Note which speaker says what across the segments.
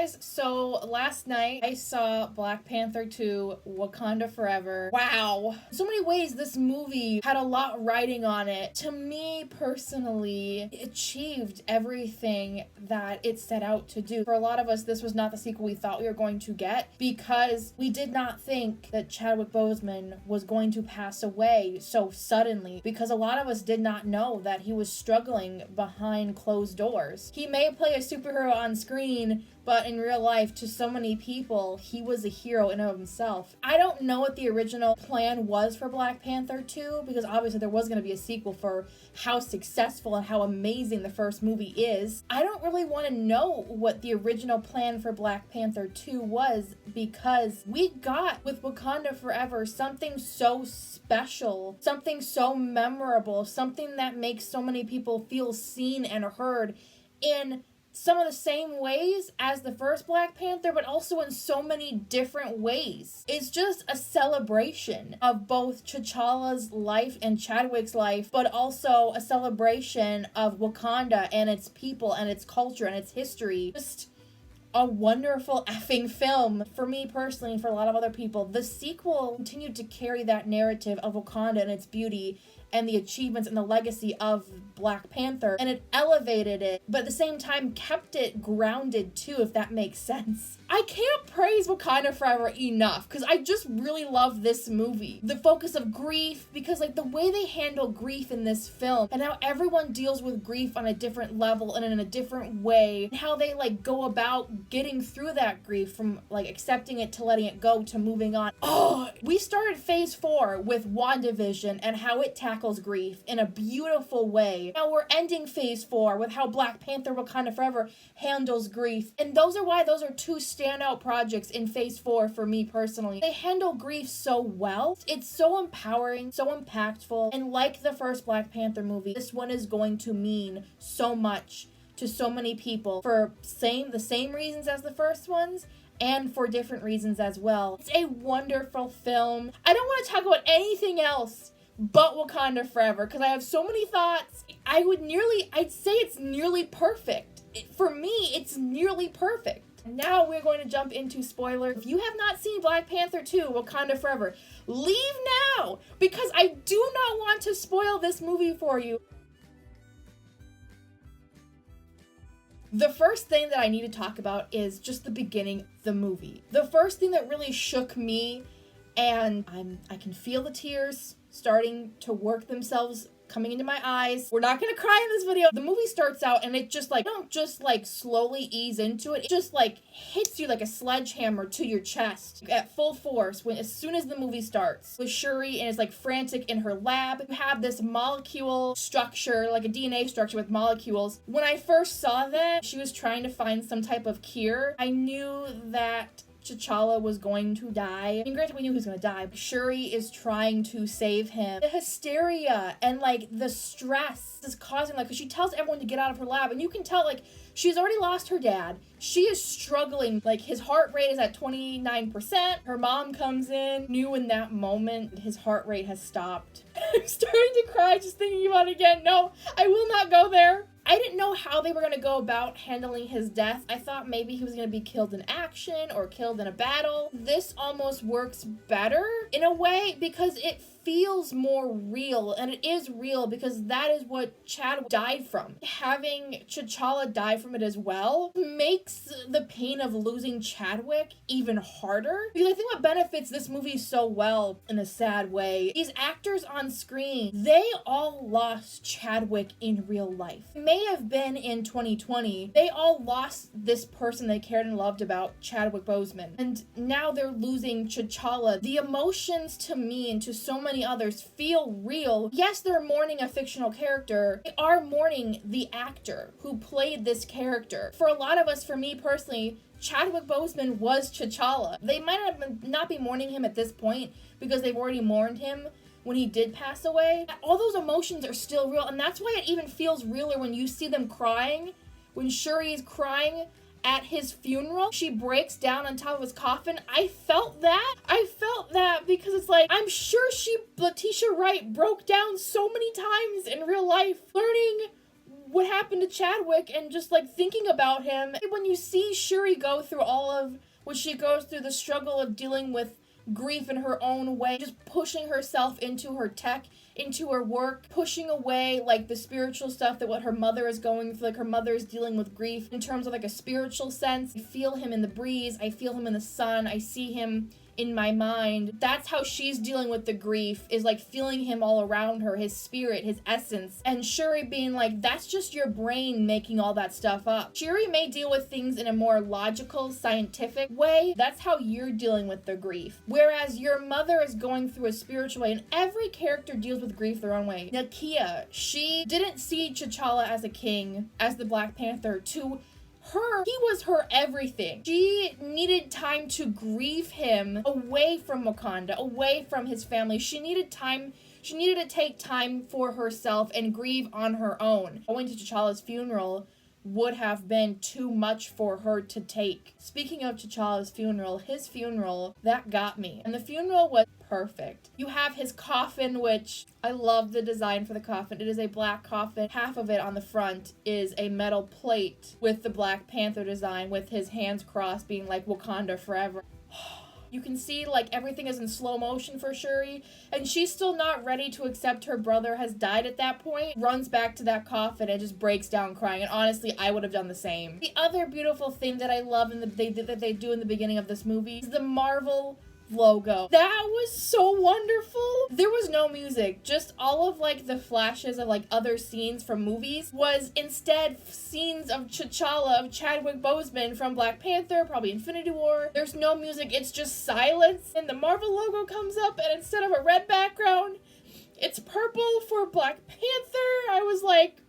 Speaker 1: guys, so last night I saw Black Panther 2, Wakanda Forever. Wow. In so many ways, this movie had a lot riding on it. To me, personally, it achieved everything that it set out to do. For a lot of us, this was not the sequel we thought we were going to get because we did not think that Chadwick Boseman was going to pass away so suddenly, because a lot of us did not know that he was struggling behind closed doors. He may play a superhero on screen, but in real life, to so many people, he was a hero in and of himself. I don't know what the original plan was for Black Panther 2, because obviously there was going to be a sequel for how successful and how amazing the first movie is. I don't really want to know what the original plan for Black Panther 2 was, because we got, with Wakanda Forever, something so special, something so memorable, something that makes so many people feel seen and heard in some of the same ways as the first Black Panther, but also in so many different ways. It's just a celebration of both T'Challa's life and Chadwick's life, but also a celebration of Wakanda and its people and its culture and its history. Just a wonderful effing film for me personally, and for a lot of other people. The sequel continued to carry that narrative of Wakanda and its beauty and the achievements and the legacy of Black Panther, and it elevated it, but at the same time kept it grounded too, if that makes sense. I can't praise Wakanda Forever enough, because I just really love this movie. The focus of grief, because like the way they handle grief in this film, and how everyone deals with grief on a different level and in a different way, and how they like go about getting through that grief, from like accepting it to letting it go to moving on. Oh, we started phase 4 with WandaVision and how it tackles grief in a beautiful way. Now we're ending phase 4 with how Black Panther Wakanda Forever handles grief. And those are two standout projects in phase 4 for me personally. They handle grief so well. It's so empowering, so impactful, and like the first Black Panther movie, this one is going to mean so much to so many people for the same reasons as the first ones, and for different reasons as well. It's a wonderful film. I don't want to talk about anything else but Wakanda Forever, because I have so many thoughts. I'd say it's nearly perfect. For me, it's nearly perfect. Now we're going to jump into spoilers. If you have not seen Black Panther 2, Wakanda Forever, leave now, because I do not want to spoil this movie for you. The first thing that I need to talk about is just the beginning of the movie. The first thing that really shook me, and I can feel the tears starting to work themselves coming into my eyes. We're not gonna cry in this video. The movie starts out and it just like, don't just like slowly ease into it. It just like hits you like a sledgehammer to your chest at full force as soon as the movie starts. With Shuri and is like frantic in her lab. You have this molecule structure, like a DNA structure with molecules. When I first saw that she was trying to find some type of cure, I knew that T'Challa was going to die. I mean, granted, we knew he was going to die, but Shuri is trying to save him. The hysteria and, like, the stress is causing, like, because she tells everyone to get out of her lab, and you can tell, like, she's already lost her dad. She is struggling. Like, his heart rate is at 29%. Her mom comes in. Knew in that moment his heart rate has stopped. I'm starting to cry just thinking about it again. No, I will not go there. I didn't know how they were going to go about handling his death. I thought maybe he was going to be killed in action or killed in a battle. This almost works better in a way because it feels more real, and it is real because that is what Chadwick died from. Having T'Challa die from it as well makes the pain of losing Chadwick even harder, because I think what benefits this movie so well in a sad way, these actors on screen, they all lost Chadwick in real life. It may have been in 2020, they all lost this person they cared and loved about, Chadwick Boseman, and now they're losing T'Challa. The emotions to me and to so many others feel real. Yes, they're mourning a fictional character. They are mourning the actor who played this character. For a lot of us, for me personally, Chadwick Boseman was T'Challa. They might not be mourning him at this point because they've already mourned him when he did pass away. All those emotions are still real, and that's why it even feels realer when you see them crying. When Shuri is crying at his funeral, she breaks down on top of his coffin. I felt that because it's like, I'm sure Letitia Wright broke down so many times in real life learning what happened to Chadwick and just like thinking about him. When you see Shuri go through all of what she goes through, the struggle of dealing with grief in her own way, just pushing herself into her tech, into her work, pushing away like the spiritual stuff that what her mother is going through, like her mother is dealing with grief in terms of like a spiritual sense. I feel him in the breeze, I feel him in the sun, I see him in my mind. That's how she's dealing with the grief, is like feeling him all around her, his spirit, his essence. And Shuri being like, that's just your brain making all that stuff up. Shuri may deal with things in a more logical, scientific way. That's how you're dealing with the grief. Whereas your mother is going through a spiritual way, and every character deals with grief their own way. Nakia, she didn't see T'Challa as a king, as the Black Panther. To her, he was her everything. She needed time to grieve him away from Wakanda, away from his family. She needed time. She needed to take time for herself and grieve on her own. Going to T'Challa's funeral would have been too much for her to take. Speaking of T'Challa's funeral, his funeral, that got me. And the funeral was perfect. You have his coffin, which I love the design for the coffin. It is a black coffin. Half of it on the front is a metal plate with the Black Panther design, with his hands crossed, being like Wakanda forever. You can see like everything is in slow motion for Shuri, and she's still not ready to accept her brother has died at that point. Runs back to that coffin and just breaks down crying, and honestly, I would have done the same. The other beautiful thing that I love that they do in the beginning of this movie is the Marvel logo. That was so wonderful. There was no music, just all of like the flashes of like other scenes from movies was instead scenes of T'Challa, of Chadwick Boseman from Black Panther, probably Infinity War. There's no music, it's just silence, and the Marvel logo comes up, and instead of a red background, it's purple for Black Panther. I was like,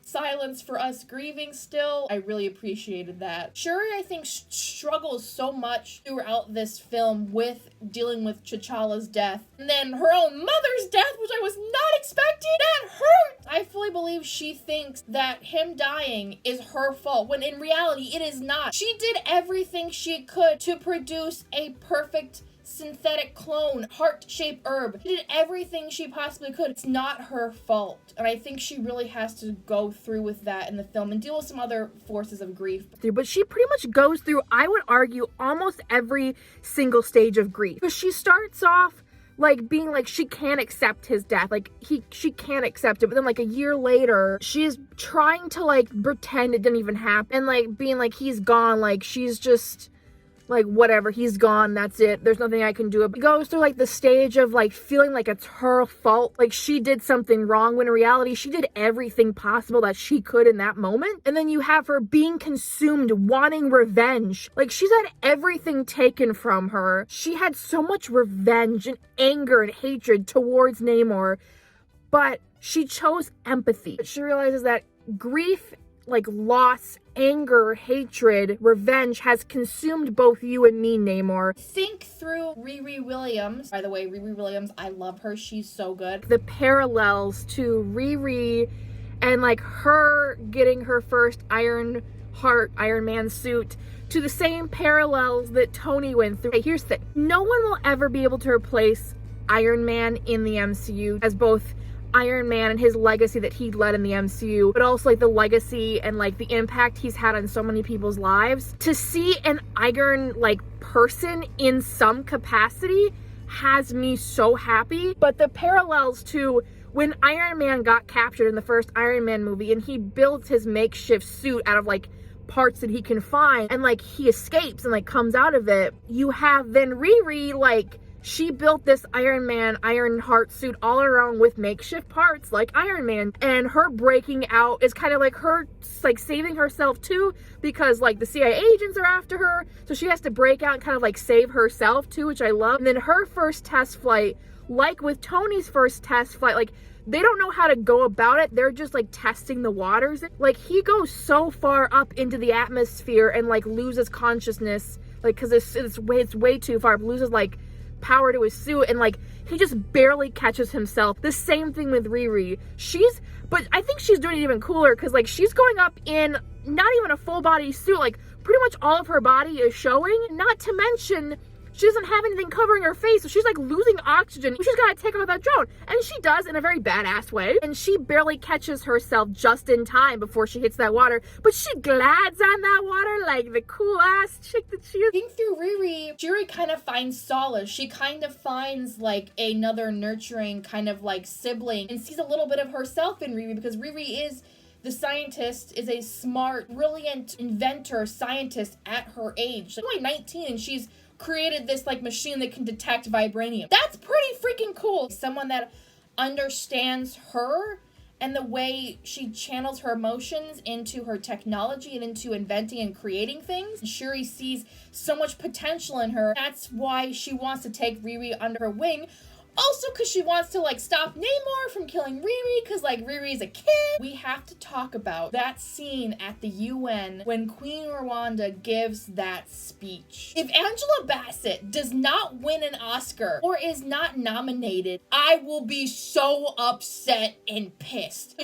Speaker 1: silence for us grieving still. I really appreciated that. Shuri, I think, struggles so much throughout this film with dealing with T'Challa's death. And then her own mother's death, which I was not expecting. That hurt! I fully believe she thinks that him dying is her fault, when in reality, it is not. She did everything she could to produce a perfect synthetic clone, heart-shaped herb. She did everything she possibly could. It's not her fault. And I think she really has to go through with that in the film and deal with some other forces of grief.
Speaker 2: But she pretty much goes through, I would argue, almost every single stage of grief. Because she starts off like being like she can't accept his death, like she can't accept it, but then like a year later she's trying to like pretend it didn't even happen, and like being like he's gone, like she's just like, whatever, he's gone, that's it, there's nothing I can do. It goes through like the stage of like feeling like it's her fault, like she did something wrong, when in reality she did everything possible that she could in that moment. And then you have her being consumed, wanting revenge. Like, she's had everything taken from her. She had so much revenge and anger and hatred towards Namor, but she chose empathy. She realizes that grief, like loss, anger, hatred, revenge has consumed both you and me, Namor.
Speaker 1: Think through Riri Williams. By the way, Riri Williams, I love her. She's so good.
Speaker 2: The parallels to Riri and like her getting her first Iron Man suit to the same parallels that Tony went through. Hey, here's the thing. No one will ever be able to replace Iron Man in the MCU as both Iron Man and his legacy that he led in the MCU, but also like the legacy and like the impact he's had on so many people's lives. To see an Iron like person in some capacity has me so happy. But the parallels to when Iron Man got captured in the first Iron Man movie and he builds his makeshift suit out of like parts that he can find, and like he escapes and like comes out of it, you have then Riri, like she built this Iron Man, Iron Heart suit all around with makeshift parts like Iron Man, and her breaking out is kind of like her like saving herself too, because like the CIA agents are after her, so she has to break out and kind of like save herself too, which I love. And then her first test flight, like with Tony's first test flight, like they don't know how to go about it, they're just like testing the waters. Like he goes so far up into the atmosphere and like loses consciousness, like because it's way too far, loses like power to his suit, and like he just barely catches himself. The same thing with Riri. But I think she's doing it even cooler, because like she's going up in not even a full body suit, like pretty much all of her body is showing. Not to mention she doesn't have anything covering her face, so she's like losing oxygen. She's gotta take off that drone. And she does in a very badass way. And she barely catches herself just in time before she hits that water. But she glides on that water like the cool ass chick that she is.
Speaker 1: Being through Riri, Shuri kind of finds solace. She kind of finds like another nurturing kind of like sibling and sees a little bit of herself in Riri, because Riri is the scientist, is a smart, brilliant inventor, scientist at her age. She's only 19 and she's created this like machine that can detect vibranium. That's pretty freaking cool. Someone that understands her and the way she channels her emotions into her technology and into inventing and creating things. Shuri sees so much potential in her. That's why she wants to take Riri under her wing. Also, because she wants to, like, stop Namor from killing Riri, because, like, Riri's a kid. We have to talk about that scene at the UN when Queen Rwanda gives that speech. If Angela Bassett does not win an Oscar or is not nominated, I will be so upset and pissed.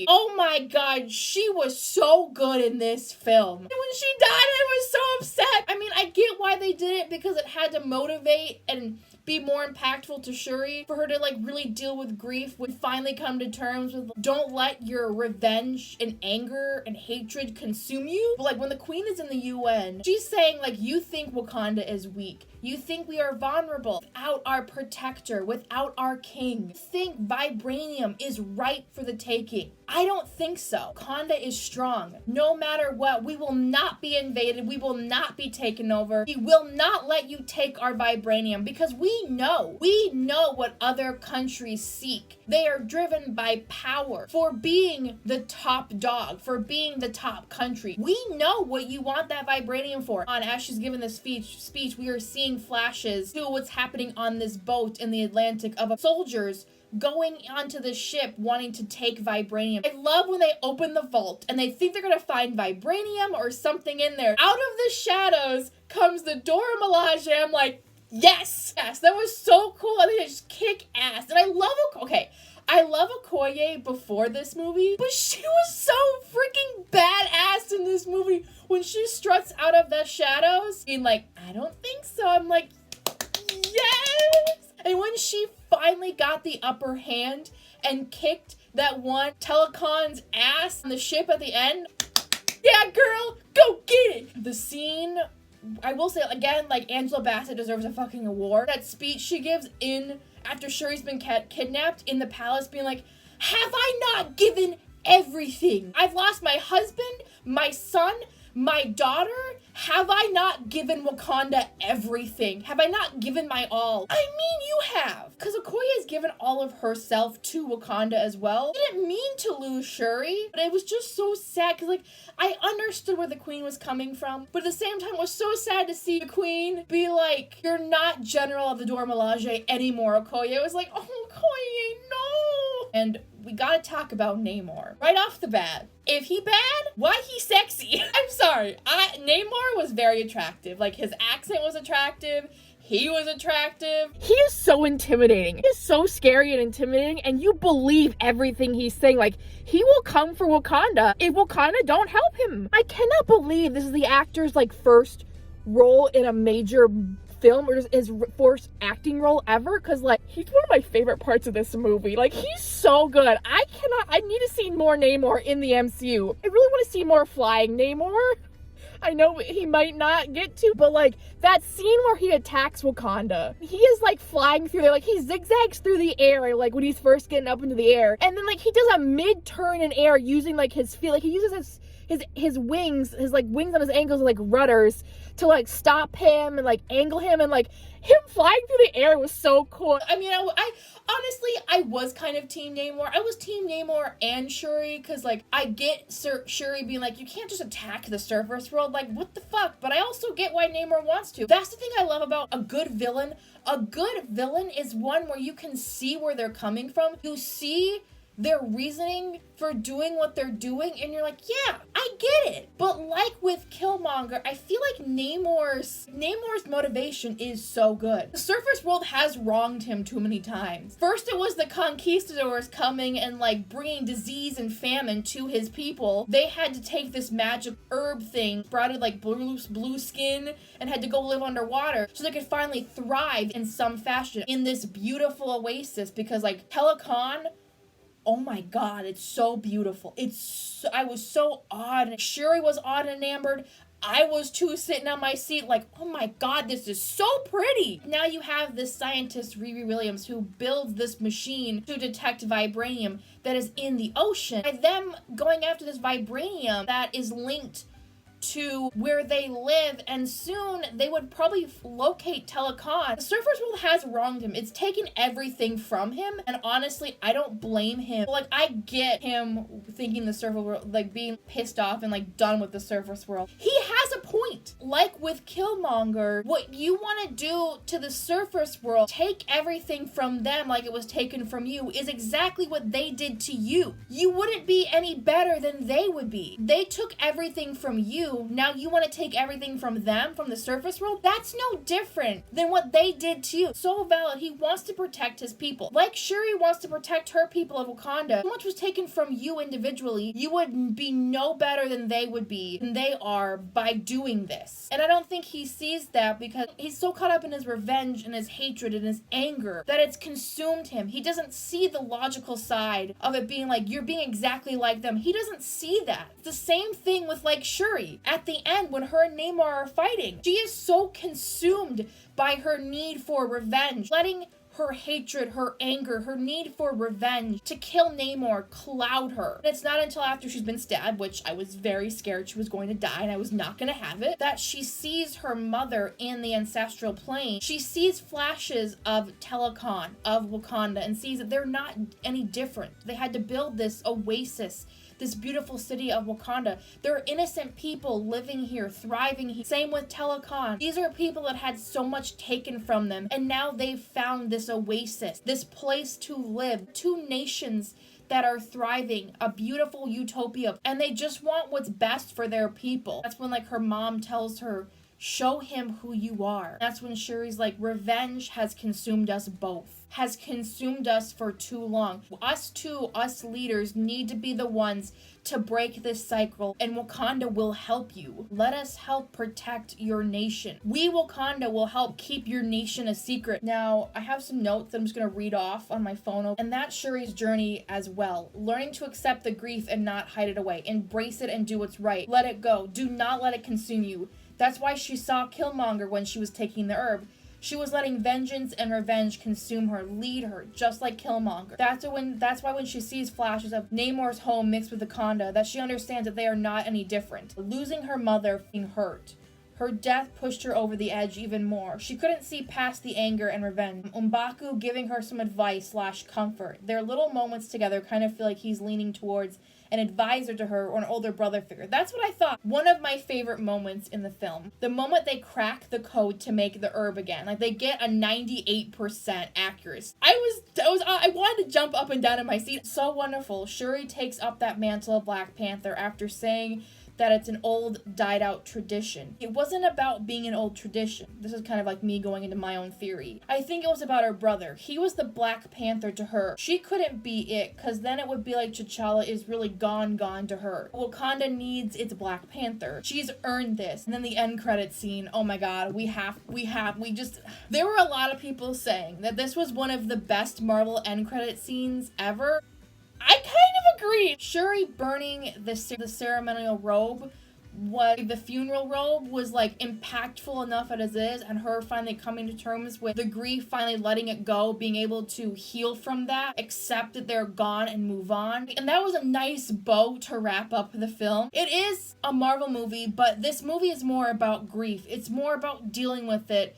Speaker 1: Oh my god, she was so good in this film. And when she died, I was so upset. I mean, I get why they did it, because it had to motivate and be more impactful to Shuri, for her to like really deal with grief, would finally come to terms with don't let your revenge and anger and hatred consume you. But like when the queen is in the UN, she's saying like, you think Wakanda is weak. You think we are vulnerable without our protector, without our king. You think vibranium is ripe for the taking. I don't think so. Wakanda is strong. No matter what, we will not be invaded. We will not be taken over. We will not let you take our vibranium, because we know what other countries seek. They are driven by power, for being the top dog, for being the top country. We know what you want that vibranium for. As she's given this speech, we are seeing flashes to what's happening on this boat in the Atlantic of soldiers going onto the ship wanting to take vibranium. I love when they open the vault and they think they're gonna find vibranium or something in there. Out of the shadows comes the Dora Milaje. I'm like, yes, that was so cool. I think they just kick ass. And I love Okoye before this movie, but she was so freaking badass in this movie when she struts out of the shadows being like, I don't think so. I'm like, yes! And when she finally got the upper hand and kicked that one Telecon's ass on the ship at the end, yeah, girl, go get it! The scene, I will say again, like, Angela Bassett deserves a fucking award. That speech she gives after Shuri's been kidnapped in the palace, being like, have I not given everything? I've lost my husband, my son, my daughter. Have I not given Wakanda everything? Have I not given my all? I mean, you have. Because Okoye has given all of herself to Wakanda as well. I didn't mean to lose Shuri, but it was just so sad, because, like, I understood where the queen was coming from, but at the same time, it was so sad to see the queen be like, you're not general of the Dora Milaje anymore, Okoye. It was like, oh, Okoye, no! And we gotta talk about Namor. Right off the bat. If he bad, why he sexy? I'm sorry. Namor was very attractive. Like, his accent was attractive. He was attractive.
Speaker 2: He is so intimidating. He is so scary and intimidating, and you believe everything he's saying. Like, he will come for Wakanda if Wakanda don't help him. I cannot believe this is the actor's, like, first role in a major film, or his first acting role ever, because, like, he's one of my favorite parts of this movie. Like, he's so good. I need to see more Namor in the MCU. I really want to see more flying Namor. I know he might not get to, but, like, that scene where he attacks Wakanda, he is, like, flying through there, like, he zigzags through the air, like, when he's first getting up into the air, and then, like, he does a mid-turn in air using, like, his feet, like, he uses his wings, like, wings on his ankles, like, rudders, to, like, stop him and, like, angle him, and, like, him flying through the air was so cool.
Speaker 1: I mean, I honestly, I was kind of Team Namor. I was Team Namor and Shuri, because, like, I get Shuri being like, you can't just attack the surface world, like, what the fuck? But I also get why Namor wants to. That's the thing I love about a good villain. A good villain is one where you can see where they're coming from. You see their reasoning for doing what they're doing, and you're like, yeah, I get it. But like with Killmonger, I feel like Namor's motivation is so good. The surface world has wronged him too many times. First it was the conquistadors coming and like bringing disease and famine to his people. They had to take this magic herb thing, sprouted like blue skin, and had to go live underwater so they could finally thrive in some fashion in this beautiful oasis, because like Telecon, oh my god, it's so beautiful. I was so awed. Shuri was awed and enamored. I was too, sitting on my seat like, oh my god, this is so pretty. Now you have this scientist, Riri Williams, who builds this machine to detect vibranium that is in the ocean. By them going after this vibranium that is linked to where they live, and soon they would probably locate Telecon. The surface world has wronged him. It's taken everything from him, and honestly, I don't blame him. Like, I get him thinking the surface world, like, being pissed off and, like, done with the surface world. He has a point. Like with Killmonger, what you want to do to the surface world, take everything from them like it was taken from you, is exactly what they did to you. You wouldn't be any better than they would be. They took everything from you. Now you want to take everything from them, from the surface world? That's no different than what they did to you. So valid. He wants to protect his people. Like Shuri wants to protect her people of Wakanda. So much was taken from you individually. You would be no better than they would be, than they are, by doing this. And I don't think he sees that because he's so caught up in his revenge and his hatred and his anger that it's consumed him. He doesn't see the logical side of it being like, you're being exactly like them. He doesn't see that. It's the same thing with like Shuri. At the end, when her and Namor are fighting, she is so consumed by her need for revenge, letting her hatred, her anger, her need for revenge to kill Namor cloud her. And it's not until after she's been stabbed, which I was very scared she was going to die and I was not going to have it, that she sees her mother in the ancestral plane. She sees flashes of Telecon, of Wakanda, and sees that they're not any different. They had to build this oasis, this beautiful city of Wakanda. There are innocent people living here, thriving here. Same with Telecon. These are people that had so much taken from them, and now they've found this oasis, this place to live. Two nations that are thriving, a beautiful utopia, and they just want what's best for their people. That's when like her mom tells her, show him who you are. That's when Shuri's like, revenge has consumed us both, has consumed us for too long. Us leaders need to be the ones to break this cycle, and Wakanda will help you. Let us help protect your nation. We, Wakanda, will help keep your nation a secret. Now, I have some notes that I'm just gonna read off on my phone, and that's Shuri's journey as well. Learning to accept the grief and not hide it away. Embrace it and do what's right. Let it go. Do not let it consume you. That's why she saw Killmonger when she was taking the herb. She was letting vengeance and revenge consume her, lead her, just like Killmonger. That's why when she sees flashes of Namor's home mixed with Wakanda, that she understands that they are not any different. Losing her mother, being hurt. Her death pushed her over the edge even more. She couldn't see past the anger and revenge. M'Baku giving her some advice / comfort. Their little moments together kind of feel like he's leaning towards an advisor to her or an older brother figure. That's what I thought. One of my favorite moments in the film. The moment they crack the code to make the herb again. Like, they get a 98% accuracy. I wanted to jump up and down in my seat. So wonderful. Shuri takes up that mantle of Black Panther after saying that it's an old, died-out tradition. It wasn't about being an old tradition. This is kind of like me going into my own theory. I think it was about her brother. He was the Black Panther to her. She couldn't be it, because then it would be like T'Challa is really gone to her. Wakanda needs its Black Panther. She's earned this. And then the end credit scene, oh my god, there were a lot of people saying that this was one of the best Marvel end credit scenes ever. I kind of agree. Shuri burning the ceremonial robe, the funeral robe, was like impactful enough as it is, and her finally coming to terms with the grief, finally letting it go, being able to heal from that, accept that they're gone and move on. And that was a nice bow to wrap up the film. It is a Marvel movie, but this movie is more about grief. It's more about dealing with it,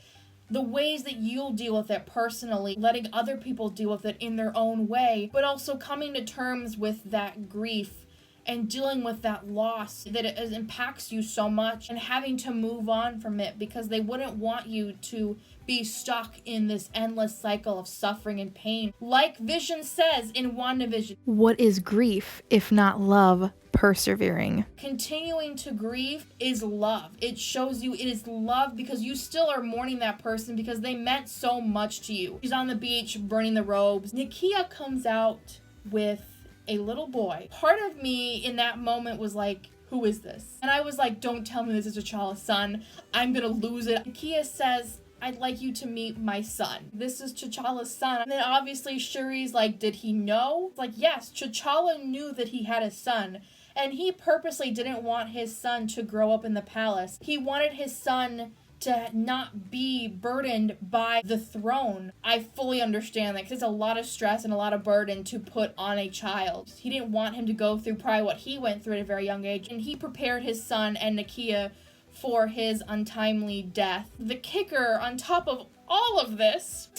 Speaker 1: the ways that you'll deal with it personally, letting other people deal with it in their own way, but also coming to terms with that grief and dealing with that loss, that it impacts you so much, and having to move on from it because they wouldn't want you to be stuck in this endless cycle of suffering and pain. Like Vision says in WandaVision,
Speaker 2: what is grief if not love persevering?
Speaker 1: Continuing to grieve is love. It shows you it is love because you still are mourning that person because they meant so much to you. She's on the beach burning the robes. Nakia comes out with a little boy. Part of me in that moment was like, who is this? And I was like, don't tell me this is T'Challa's son. I'm gonna lose it. Nakia says, I'd like you to meet my son. This is T'Challa's son. And then obviously Shuri's like, did he know? Like, yes, T'Challa knew that he had a son. And he purposely didn't want his son to grow up in the palace. He wanted his son to not be burdened by the throne. I fully understand that because it's a lot of stress and a lot of burden to put on a child. He didn't want him to go through probably what he went through at a very young age. And he prepared his son and Nakia for his untimely death. The kicker on top of all of this,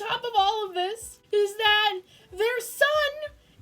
Speaker 1: is that their son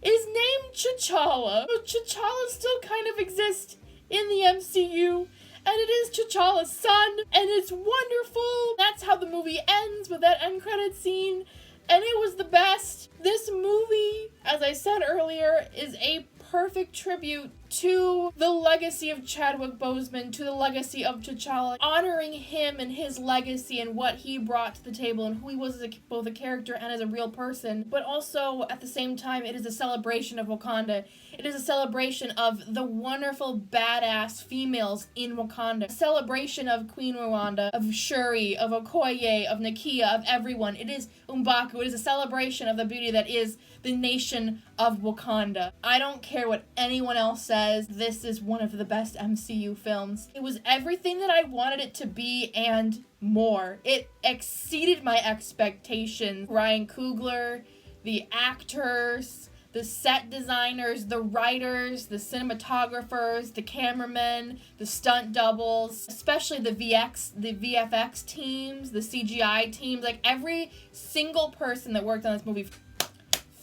Speaker 1: is named T'Challa. So T'Challa still kind of exists in the MCU, and it is T'Challa's son, and it's wonderful. That's how the movie ends, with that end credit scene, and it was the best. This movie, as I said earlier, is a perfect tribute to the legacy of Chadwick Boseman, to the legacy of T'Challa, honoring him and his legacy and what he brought to the table and who he was as both a character and as a real person. But also, at the same time, it is a celebration of Wakanda. It is a celebration of the wonderful, badass females in Wakanda. A celebration of Queen Rwanda, of Shuri, of Okoye, of Nakia, of everyone. It is M'Baku. It is a celebration of the beauty that is the nation of Wakanda. I don't care what anyone else says, this is one of the best MCU films. It was everything that I wanted it to be and more. It exceeded my expectations. Ryan Coogler, the actors, the set designers, the writers, the cinematographers, the cameramen, the stunt doubles, especially the VFX teams, the CGI teams, like every single person that worked on this movie.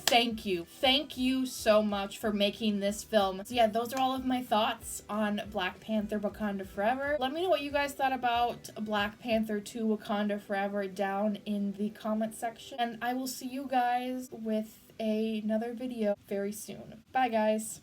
Speaker 1: Thank you. Thank you so much for making this film. So yeah, those are all of my thoughts on Black Panther Wakanda Forever. Let me know what you guys thought about Black Panther 2 Wakanda Forever down in the comment section. And I will see you guys with another video very soon. Bye guys.